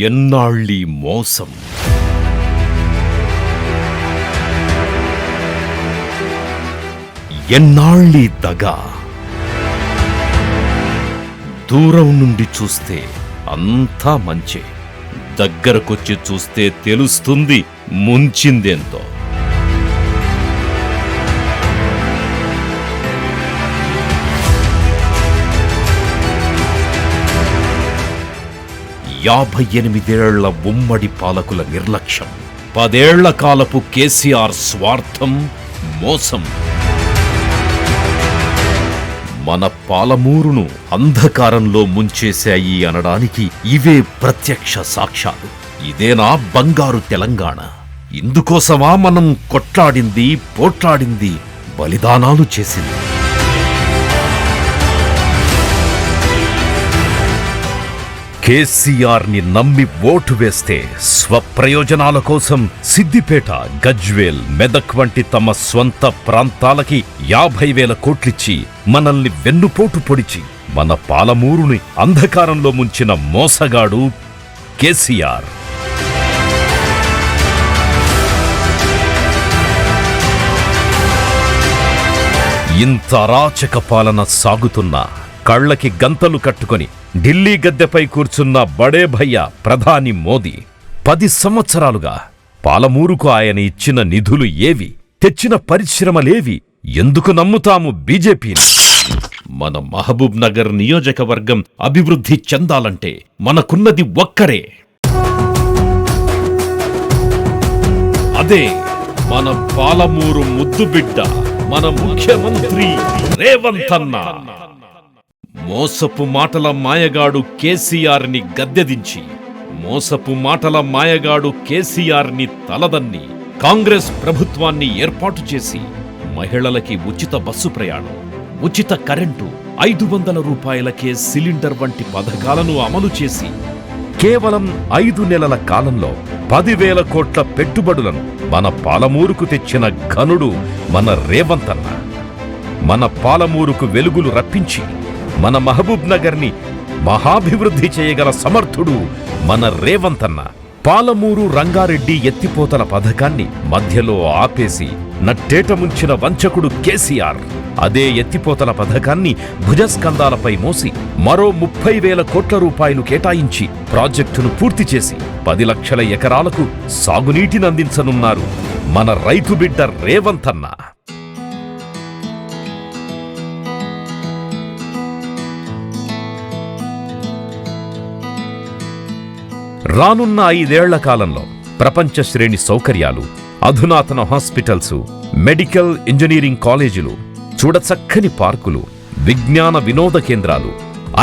ఎన్నాళ్ళీ మోసం, ఎన్నాళ్ళీ దగా. దూరం నుండి చూస్తే అంతా మంచే, దగ్గరకొచ్చి చూస్తే తెలుస్తుంది ముంచిందేంతో. యాభై 58 ఉమ్మడి పాలకుల నిర్లక్ష్యం, 10 ఏళ్ల కాలపు కేసీఆర్ స్వార్థం, మోసం మన పాలమూరును అంధకారంలో ముంచేశాయి అనడానికి ఇవే ప్రత్యక్ష సాక్ష్యాలు. ఇదేనా బంగారు తెలంగాణ? ఇందుకోసమా మనం కొట్లాడింది, పోట్లాడింది, బలిదానాలు చేసింది? కేసీఆర్ని నమ్మి ఓటు వేస్తే స్వప్రయోజనాల కోసం సిద్దిపేట, గజ్వేల్, మెదక్ వంటి తమ స్వంత ప్రాంతాలకి 50,000 కోట్లిచ్చి మనల్ని వెన్నుపోటు పొడిచి మన పాలమూరుని అంధకారంలో ముంచిన మోసగాడు కేసీఆర్. ఇంత అరాచక పాలన సాగుతున్నా కళ్లకి గంతలు కట్టుకొని ఢిల్లీ గద్దెపై కూర్చున్న బడే భయ్య ప్రధాని మోదీ 10 సంవత్సరాలుగా పాలమూరుకు ఆయన ఇచ్చిన నిధులు ఏవి? తెచ్చిన పరిశ్రమలేవి? ఎందుకు నమ్ముతాము బీజేపీని? మన మహబూబ్ నగర్ నియోజకవర్గం అభివృద్ధి చెందాలంటే మనకున్నది ఒక్కరే, అదే మన పాలమూరు ముద్దుబిడ్డ, మన ముఖ్యమంత్రి రేవంత్ అన్న. మోసపు మాటల మాయగాడు కేసీఆర్ని గద్దెదించి, మోసపు మాటల మాయగాడు కేసీఆర్ని తలదన్ని కాంగ్రెస్ ప్రభుత్వాన్ని ఏర్పాటు చేసి మహిళలకి ఉచిత బస్సు ప్రయాణం, ఉచిత కరెంటు, 500 రూపాయలకే సిలిండర్ వంటి పథకాలను అమలు చేసి కేవలం 5 నెలల కాలంలో 10,000 కోట్ల పెట్టుబడులను మన పాలమూరుకు తెచ్చిన ఘనుడు మన రేవంత్ అన్న. మన పాలమూరుకు వెలుగులు రప్పించి మన మహబూబ్ నగర్ని మహాభివృద్ధి చేయగల సమర్థుడు మన రేవంత్ అన్న. పాలమూరు రంగారెడ్డి ఎత్తిపోతల పథకాన్ని మధ్యలో ఆపేసి నట్టేట ముంచిన వంచకుడు కేసీఆర్ అదే ఎత్తిపోతల పథకాన్ని భుజస్కంధాలపై మోసి మరో 30,000 కోట్ల రూపాయలు కేటాయించి ప్రాజెక్టును పూర్తి చేసి 10 లక్షల ఎకరాలకు సాగునీటిని అందించనున్నారు మన రైతు బిడ్డ రేవంత్ అన్న. రానున్న 5 ఏళ్ల కాలంలో ప్రపంచ శ్రేణి సౌకర్యాలు, అధునాతన హాస్పిటల్స్, మెడికల్ ఇంజనీరింగ్ కాలేజీలు, చూడచక్కని పార్కులు, విజ్ఞాన వినోద కేంద్రాలు,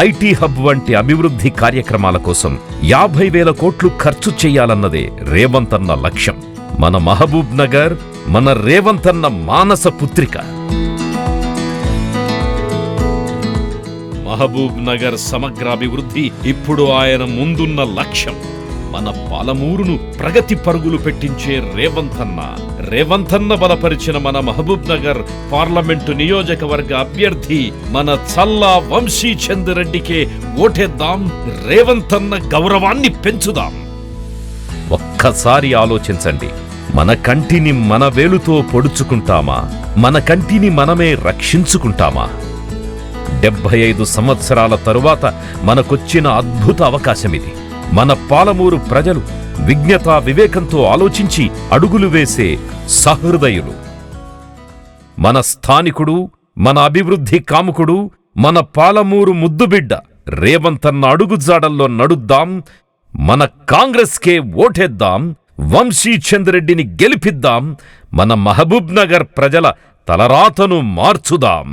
ఐటీ హబ్ వంటి అభివృద్ధి కార్యక్రమాల కోసం 50,000 కోట్లు ఖర్చు చేయాలన్నదే రేవంత్ అన్న లక్ష్యం. మన మహబూబ్ నగర్ మన రేవంత్ అన్న మానస పుత్రిక. మహబూబ్ నగర్ సమగ్రాభివృద్ధి ఇప్పుడు ఆయన ముందున్న లక్ష్యం. మన పాలమూరును ప్రగతి పరుగులు పెట్టించే రేవంత్ అన్న. రేవంత్ అన్న బలపరిచిన మన మహబూబ్ నగర్ పార్లమెంటు నియోజకవర్గ అభ్యర్థి మన చల్లా వంశీచంద్ రెడ్డికే ఓటేద్దాం. రేవంత్ అన్న గౌరవాన్ని పెంచుదాం. ఒక్కసారి ఆలోచించండి. మన కంటిని మన వేలుతో పొడుచుకుంటామా? మన కంటిని మనమే రక్షించుకుంటామా? 75 సంవత్సరాల తరువాత మనకొచ్చిన అద్భుత అవకాశమిది. మన పాలమూరు ప్రజలు విజ్ఞతా వివేకంతో ఆలోచించి అడుగులు వేసే సహృదయులు. మన స్థానికుడు, మన అభివృద్ధి కాముకుడు, మన పాలమూరు ముద్దుబిడ్డ రేవంత్ అన్న అడుగుజాడల్లో నడుద్దాం. మన కాంగ్రెస్కే ఓటేద్దాం. వంశీచంద్ రెడ్డిని గెలిపిద్దాం. మన మహబూబ్ నగర్ ప్రజల తలరాతను మార్చుదాం.